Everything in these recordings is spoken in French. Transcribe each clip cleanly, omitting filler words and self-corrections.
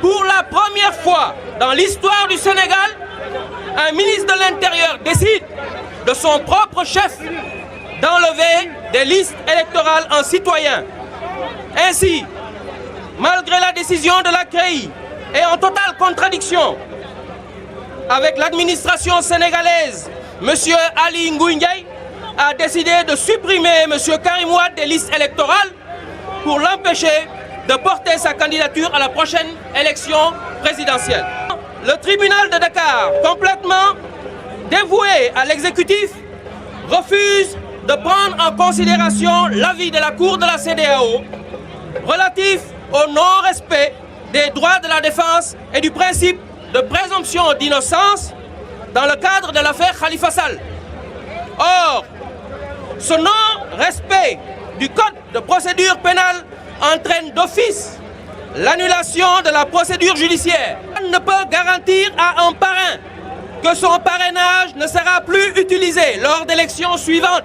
Pour la première fois dans l'histoire du Sénégal, un ministre de l'Intérieur décide de son propre chef d'enlever des listes électorales en citoyens. Ainsi, malgré la décision de la CREI et en totale contradiction avec l'administration sénégalaise, M. Ali Ngouille Ndiaye a décidé de supprimer M. Karim Wade des listes électorales pour l'empêcher de porter sa candidature à la prochaine élection présidentielle. Le tribunal de Dakar, complètement dévoué à l'exécutif, refuse de prendre en considération l'avis de la Cour de la CEDEAO relatif au non-respect des droits de la défense et du principe de présomption d'innocence dans le cadre de l'affaire Khalifa Sall. Or, ce non-respect du Code de procédure pénale entraîne d'office l'annulation de la procédure judiciaire. On ne peut garantir à un parrain que son parrainage ne sera plus utilisé lors d'élections suivantes.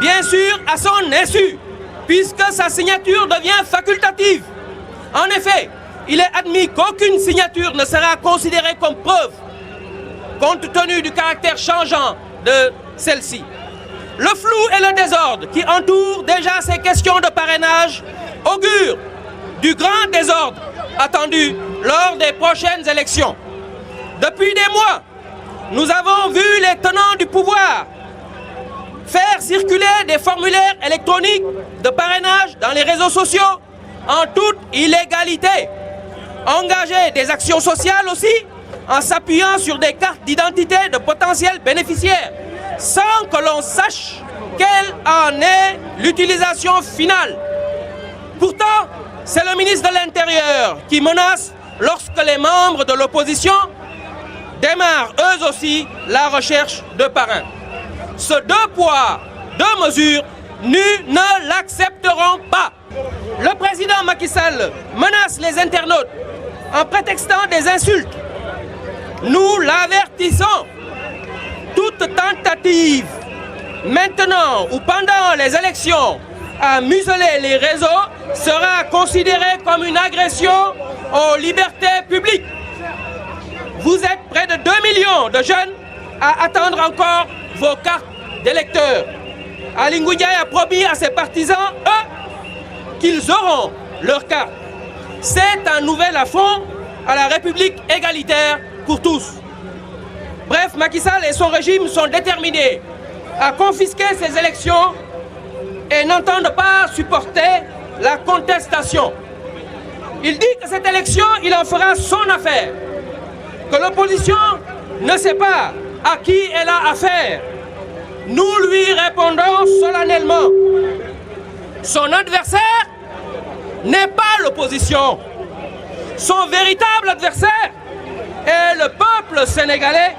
Bien sûr, à son insu, puisque sa signature devient facultative. En effet, il est admis qu'aucune signature ne sera considérée comme preuve, compte tenu du caractère changeant de celle-ci. Le flou et le désordre qui entourent déjà ces questions de parrainage augurent du grand désordre attendu lors des prochaines élections. Depuis des mois, nous avons vu les tenants du pouvoir faire circuler des formulaires électroniques de parrainage dans les réseaux sociaux en toute illégalité, engager des actions sociales aussi en s'appuyant sur des cartes d'identité de potentiels bénéficiaires, sans que l'on sache quelle en est l'utilisation finale. Pourtant, c'est le ministre de l'Intérieur qui menace lorsque les membres de l'opposition démarrent eux aussi la recherche de parrains. Ce deux poids, deux mesures, nous ne l'accepterons pas. Le président Macky Sall menace les internautes en prétextant des insultes. Nous l'avertissons. Toute tentative, maintenant ou pendant les élections, à museler les réseaux sera considérée comme une agression aux libertés publiques. Vous êtes près de 2 millions de jeunes à attendre encore vos cartes d'électeurs. Ali Ngouille Ndiaye a promis à ses partisans, eux, qu'ils auront leurs cartes. C'est un nouvel affront à la République égalitaire pour tous. Bref, Macky Sall et son régime sont déterminés à confisquer ces élections et n'entendent pas supporter la contestation. Il dit que cette élection, il en fera son affaire, que l'opposition ne sait pas à qui elle a affaire. Nous lui répondons solennellement. Son adversaire n'est pas l'opposition. Son véritable adversaire est le peuple sénégalais